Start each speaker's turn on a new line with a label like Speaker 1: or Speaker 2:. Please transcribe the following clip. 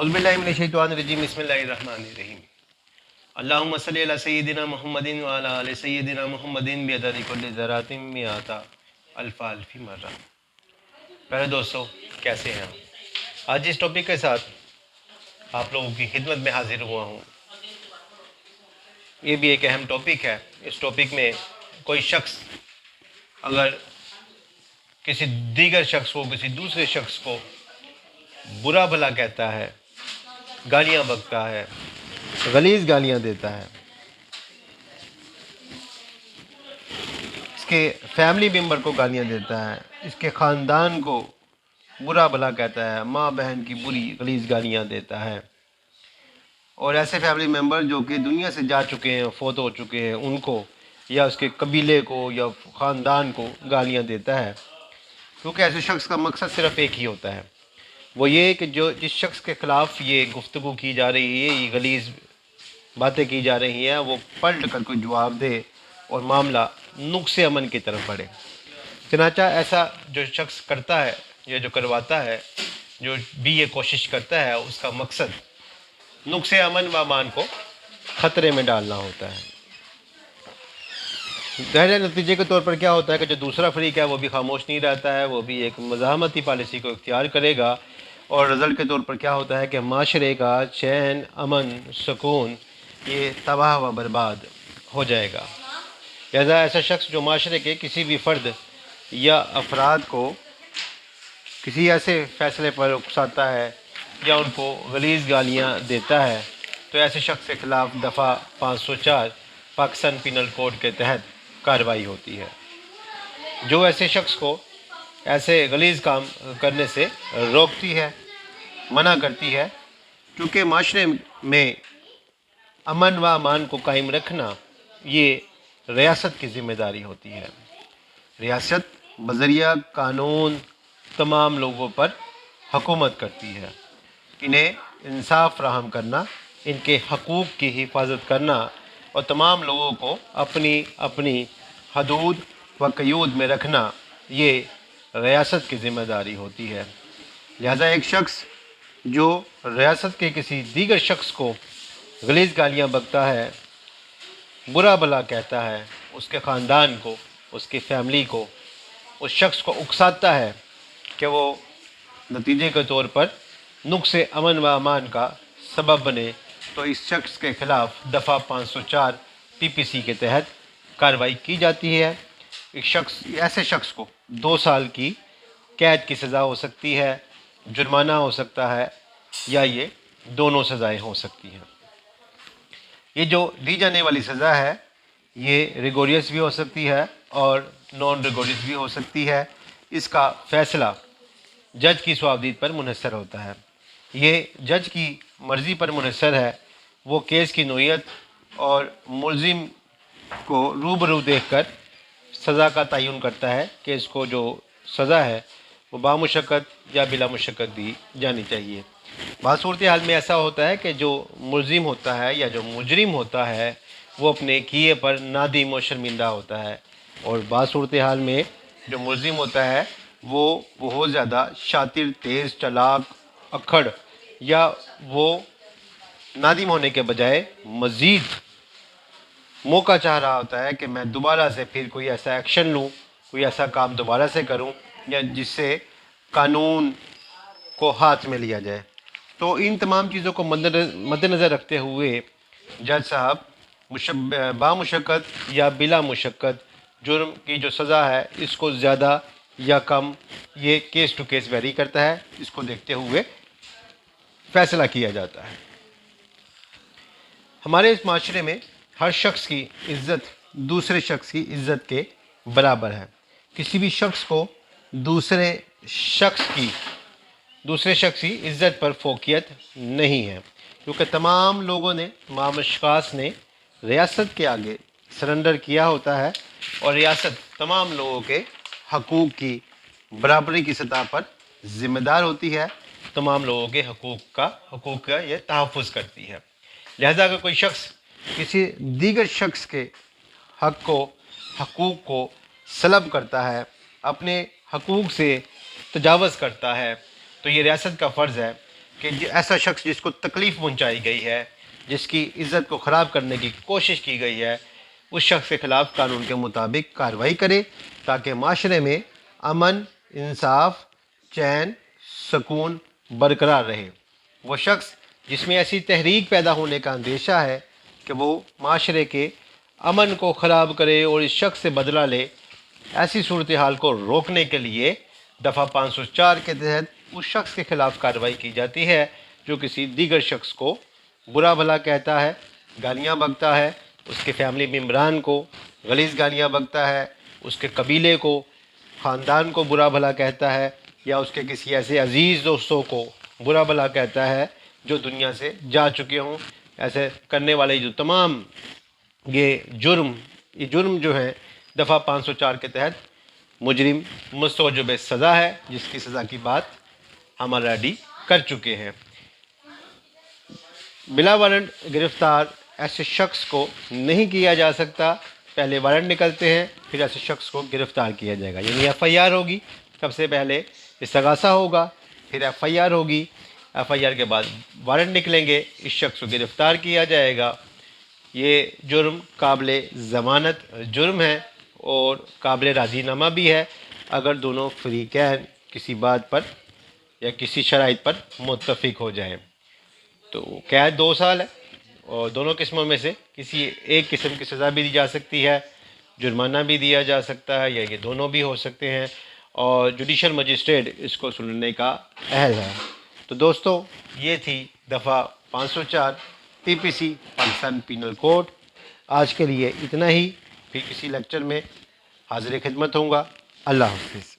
Speaker 1: اعوذ باللہ من الشیطان الرجیم بسم اللہ الرحمن الرحیم اللہم صلی علی سیدنا محمد وعلی آل سیدنا محمد بعدد کل ذرات مئات الف الف مرہ۔ پیارے دوستو، کیسے ہیں آپ؟ آج اس ٹاپک کے ساتھ آپ لوگوں کی خدمت میں حاضر ہوا ہوں۔ یہ بھی ایک اہم ٹاپک ہے۔ اس ٹاپک میں کوئی شخص اگر کسی دیگر شخص کو، کسی دوسرے شخص کو برا بھلا کہتا ہے، گالیاں بکتا ہے، غلیظ گالیاں دیتا ہے، اس کے فیملی ممبر کو گالیاں دیتا ہے، اس کے خاندان کو برا بھلا کہتا ہے، ماں بہن کی بری غلیظ گالیاں دیتا ہے، اور ایسے فیملی ممبر جو کہ دنیا سے جا چکے ہیں، فوت ہو چکے ہیں، ان کو یا اس کے قبیلے کو یا خاندان کو گالیاں دیتا ہے، کیونکہ ایسے شخص کا مقصد صرف ایک ہی ہوتا ہے، وہ یہ کہ جس شخص کے خلاف یہ گفتگو کی جا رہی ہے، یہ غلیظ باتیں کی جا رہی ہیں، وہ پلٹ کر کوئی جواب دے اور معاملہ نقص امن کی طرف بڑھے۔ چنانچہ ایسا جو شخص کرتا ہے یا جو کرواتا ہے، جو بھی یہ کوشش کرتا ہے، اس کا مقصد نقص امن و امان کو خطرے میں ڈالنا ہوتا ہے۔ ظاہر نتیجے کے طور پر کیا ہوتا ہے کہ جو دوسرا فریق ہے وہ بھی خاموش نہیں رہتا ہے، وہ بھی ایک مزاحمتی پالیسی کو اختیار کرے گا، اور رزلٹ کے طور پر کیا ہوتا ہے کہ معاشرے کا چین، امن، سکون یہ تباہ و برباد ہو جائے گا۔ لہذا ایسا شخص جو معاشرے کے کسی بھی فرد یا افراد کو کسی ایسے فیصلے پر اکساتا ہے یا ان کو غلیظ گالیاں دیتا ہے، تو ایسے شخص کے خلاف دفعہ 504 پاکستان پینل کوڈ کے تحت کارروائی ہوتی ہے، جو ایسے شخص کو ایسے غلیظ کام کرنے سے روکتی ہے، منع کرتی ہے، کیونکہ معاشرے میں امن و امان کو قائم رکھنا یہ ریاست کی ذمہ داری ہوتی ہے۔ ریاست بذریعہ قانون تمام لوگوں پر حکومت کرتی ہے۔ انہیں انصاف فراہم کرنا، ان کے حقوق کی حفاظت کرنا اور تمام لوگوں کو اپنی اپنی حدود و قیود میں رکھنا یہ ریاست کی ذمہ داری ہوتی ہے۔ لہذا ایک شخص جو ریاست کے کسی دیگر شخص کو غلیظ گالیاں بکتا ہے، برا بھلا کہتا ہے، اس کے خاندان کو، اس کی فیملی کو، اس شخص کو اکساتا ہے کہ وہ نتیجے کے طور پر نقص امن و امان کا سبب بنے، تو اس شخص کے خلاف دفعہ 504 PPC کے تحت کارروائی کی جاتی ہے۔ ایسے شخص کو 2 سال کی قید کی سزا ہو سکتی ہے، جرمانہ ہو سکتا ہے، یا یہ دونوں سزائیں ہو سکتی ہیں۔ یہ جو دی جانے والی سزا ہے یہ ریگوریس بھی ہو سکتی ہے اور نان ریگوریس بھی ہو سکتی ہے۔ اس کا فیصلہ جج کی صوابدید پر منحصر ہوتا ہے۔ یہ جج کی مرضی پر منحصر ہے، وہ کیس کی نوعیت اور ملزم کو روبرو دیکھ کر سزا کا تعین کرتا ہے کہ اس کو جو سزا ہے وہ بامشقت یا بلا مشقت دی جانی چاہیے۔ بعض صورتحال میں ایسا ہوتا ہے کہ جو ملزم ہوتا ہے یا جو مجرم ہوتا ہے وہ اپنے کیے پر نادم و شرمندہ ہوتا ہے، اور بعض صورتحال میں جو ملزم ہوتا ہے وہ بہت زیادہ شاطر، تیز، چالاک، اکھڑ، یا وہ نادم ہونے کے بجائے مزید موقع چاہ رہا ہوتا ہے کہ میں دوبارہ سے پھر کوئی ایسا ایکشن لوں، کوئی ایسا کام دوبارہ سے کروں یا جس سے قانون کو ہاتھ میں لیا جائے۔ تو ان تمام چیزوں کو مد نظر رکھتے ہوئے جج صاحب بامشقت یا بلا مشقت جرم کی جو سزا ہے اس کو زیادہ یا کم یہ کیس ٹو کیس ویری کرتا ہے، اس کو دیکھتے ہوئے فیصلہ کیا جاتا ہے۔ ہمارے اس معاشرے میں ہر شخص کی عزت دوسرے شخص کی عزت کے برابر ہے۔ کسی بھی شخص کو دوسرے شخص کی عزت پر فوقیت نہیں ہے، کیونکہ تمام لوگوں نے، تمام اشخاص نے ریاست کے آگے سرنڈر کیا ہوتا ہے، اور ریاست تمام لوگوں کے حقوق کی برابری کی سطح پر ذمہ دار ہوتی ہے، تمام لوگوں کے حقوق کا یہ تحفظ کرتی ہے۔ لہذا اگر کوئی شخص کسی دیگر شخص کے حقوق کو سلب کرتا ہے، اپنے حقوق سے تجاوز کرتا ہے، تو یہ ریاست کا فرض ہے کہ ایسا شخص جس کو تکلیف پہنچائی گئی ہے، جس کی عزت کو خراب کرنے کی کوشش کی گئی ہے، اس شخص کے خلاف قانون کے مطابق کارروائی کرے تاکہ معاشرے میں امن، انصاف، چین، سکون برقرار رہے۔ وہ شخص جس میں ایسی تحریک پیدا ہونے کا اندیشہ ہے کہ وہ معاشرے کے امن کو خراب کرے اور اس شخص سے بدلہ لے، ایسی صورتحال کو روکنے کے لیے دفعہ 504 کے تحت اس شخص کے خلاف کارروائی کی جاتی ہے جو کسی دیگر شخص کو برا بھلا کہتا ہے، گالیاں بکتا ہے، اس کے فیملی ممبران کو غلیظ گالیاں بکتا ہے، اس کے قبیلے کو، خاندان کو برا بھلا کہتا ہے، یا اس کے کسی ایسے عزیز دوستوں کو برا بھلا کہتا ہے جو دنیا سے جا چکے ہوں۔ ایسے کرنے والے جو تمام یہ جرم جو ہے دفعہ 504 کے تحت مجرم مستوجب سزا ہے، جس کی سزا کی بات ہم آلریڈی کر چکے ہیں۔ بلا وارنٹ گرفتار ایسے شخص کو نہیں کیا جا سکتا، پہلے وارنٹ نکلتے ہیں پھر ایسے شخص کو گرفتار کیا جائے گا، یعنی ایف آئی آر ہوگی، سب سے پہلے استغاثہ ہوگا، پھر ایف آئی آر ہوگی، ایف آئی آر کے بعد وارنٹ نکلیں گے، اس شخص کو گرفتار کیا جائے گا۔ یہ جرم قابل ضمانت جرم ہے اور قابل راضی نامہ بھی ہے اگر دونوں فریقین کسی بات پر یا کسی شرائط پر متفق ہو جائیں۔ تو قید 2 سال ہے اور دونوں قسموں میں سے کسی ایک قسم کی سزا بھی دی جا سکتی ہے، جرمانہ بھی دیا جا سکتا ہے، یا یہ دونوں بھی ہو سکتے ہیں، اور جوڈیشل مجسٹریٹ اس کو سننے کا اہل ہے۔ تو دوستو، یہ تھی دفعہ 504 پی پی سی پاکستان پینل کوڈ۔ آج کے لیے اتنا ہی، پھر کسی لیکچر میں حاضر خدمت ہوں گا۔ اللہ حافظ۔